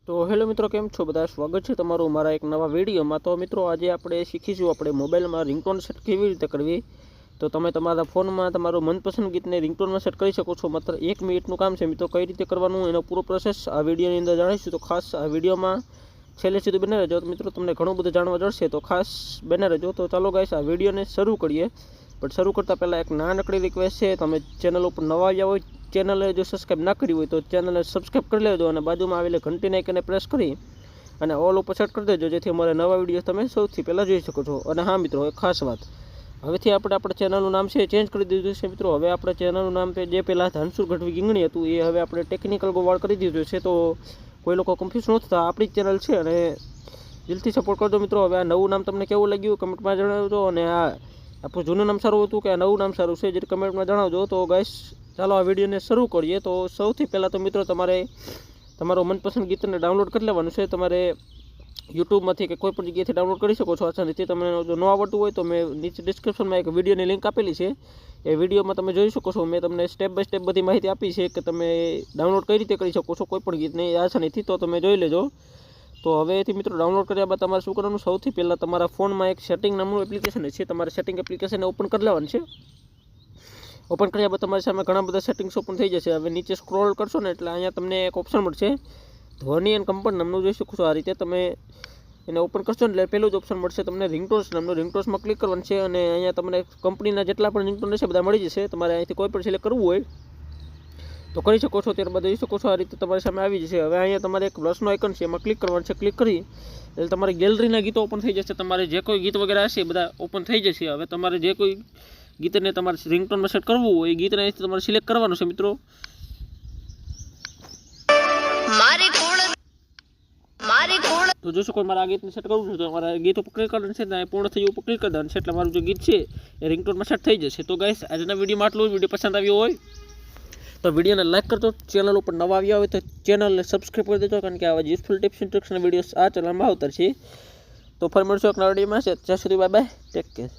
તો હેલો મિત્રો, કેમ છો બધા? સ્વાગત છે તમારું મારા એક નવા વિડીયોમાં। તો મિત્રો આજે આપણે શીખીશું આપણે મોબાઈલમાં રિંગટોન સેટ કેવી રીતે કરવી। તો તમે તમારા ફોનમાં તમારું મનપસંદ ગીતને રિંગટોનમાં સેટ કરી શકો છો। માત્ર 1 મિનિટનું કામ છે મિત્રો। કઈ રીતે કરવાનું એનો પૂરો પ્રોસેસ આ વિડીયોની અંદર જણાવીશું। તો ખાસ આ વિડીયોમાં છેલ્લે સુધી બને રહેજો મિત્રો, તમને ઘણું બધું જાણવા જશે। તો ખાસ બને રહેજો। તો ચાલો ગાઈસ આ વિડીયોને શરૂ કરીએ। પણ શરૂ કરતાં પહેલાં એક નાનકડી રિક્વેસ્ટ છે, તમે ચેનલ ઉપર નવા આવ્યા હોય, ચેનલ જો સબસ્ક્રાઈબ ના કરી હોય તો ચેનલને સબસ્ક્રાઈબ કરી લેજો અને બાજુમાં આવેલી ઘંટીના આઇકનને પ્રેસ કરી અને ઓલ ઉપર સેટ કરી દેજો, જેથી અમારા નવા વિડીયો તમે સૌથી પહેલાં જોઈ શકો છો। અને હા મિત્રો, એક ખાસ વાત, હવેથી આપણા ચેનલનું નામ છે ચેન્જ કરી દીધું છે મિત્રો। હવે આપણે ચેનલનું નામ જે પહેલાં ધાનસુર ગઢવી ગીંગણી હતું એ હવે આપણે ટેકનિકલ ગોવાળ કરી દીધું છે। તો કોઈ લોકો કન્ફ્યુઝ ન થતા, આપણી જ ચેનલ છે અને દિલથી સપોર્ટ કરજો મિત્રો। હવે આ નવું નામ તમને કેવું લાગ્યું કમેન્ટમાં જણાવજો, અને આ આપણું જૂનું નામ સારું હતું કે આ નવું નામ સારું છે જે કમેન્ટમાં જણાવજો। તો ગાઈસ ચાલો આ વિડીયોને શરૂ કરીએ। તો સૌથી પહેલાં તો મિત્રો તમારે તમારો મનપસંદ ગીતને ડાઉનલોડ કરી લેવાનું છે। તમારે યુટ્યુબમાંથી કે કોઈ પણ જગ્યાએથી ડાઉનલોડ કરી શકો છો આસાનીથી। તમને જો ન આવડતું હોય તો મેં નીચે ડિસ્ક્રિપ્શનમાં એક વિડીયોની લિંક આપેલી છે, એ વિડીયોમાં તમે જોઈ શકો છો। મેં તમને સ્ટેપ બાય સ્ટેપ બધી માહિતી આપી છે કે તમે ડાઉનલોડ કઈ રીતે કરી શકો છો કોઈ પણ ગીતને આસાનીથી, તો તમે જોઈ લેજો। તો હવેથી મિત્રો ડાઉનલોડ કર્યા બાદ તમારે શું કરવાનું, સૌથી પહેલાં તમારા ફોનમાં એક સેટિંગ નામનું એપ્લિકેશન છે, તમારે સેટિંગ એપ્લિકેશનને ઓપન કરી લેવાનું છે। ઓપન કર્યા બાદ તમારી સામે ઘણા બધા સેટિંગ્સ ઓપન થઈ જશે। હવે નીચે સ્ક્રોલ કરશો ને એટલે અહીંયા તમને એક ઓપ્શન મળશે, ધ્વની એન્ડ કંપન નામનું, જોઈ શકો છો આ રીતે। તમે એને ઓપન કરશો ને એટલે પહેલું જ ઓપ્શન મળશે તમને રિંગટોન્સ નામનું। રિંગટોન્સમાં ક્લિક કરવાનું છે અને અહીંયા તમને કંપનીના જેટલા પણ રિંગટોન રહેશે બધા મળી જશે। તમારે અહીંથી કોઈ પણ સિલેક્ટ કરવું હોય તો કરી શકો છો। ત્યારબાદ જોઈ શકો છો આ રીતે તમારી સામે આવી જશે। હવે અહીંયા તમારે એક પ્લસનો આઇકન છે, એમાં ક્લિક કરવાનું છે। ક્લિક કરી એટલે તમારી ગેલેરીના ગીતો ઓપન થઈ જશે। તમારે જે કોઈ ગીત વગેરે હશે બધા ઓપન થઈ જશે। હવે તમારે જે કોઈ ગીતને તમારે રિંગટોનમાં સેટ કરવું હોય એ ગીતને અહીંથી તમારે સિલેક્ટ કરવાનું છે મિત્રો। તો જોશો કોઈ મારા આ ગીતને સેટ કરવું છે તો મારા ગીત ઉપર ક્લિક કરવાનું છે, ત્યાં પૂર્ણ થઈ ઉપર ક્લિક કરી દેવાનું છે એટલે મારું જે ગીત છે એ રિંગટોનમાં સેટ થઈ જશે। તો ગાઈસ આજના વિડીયોમાં આટલું જ। વિડીયો પસંદ આવ્યો હોય તો વિડીયોને લાઈક કરજો, ચેનલ ઉપર નવા આવ્યા હોય તો ચેનલને સબસ્ક્રાઈબ કરી દેજો, કારણ કે આવા યુઝફુલ ટિપ્સ એન્ડ ટ્રિક્સના વિડીયોઝ આ ચેનલમાં આવતા છે। તો ફરી મળશું એક નવા વિડીયોમાં। ત્યાં સુધી બાય બાય, ટેક કેર।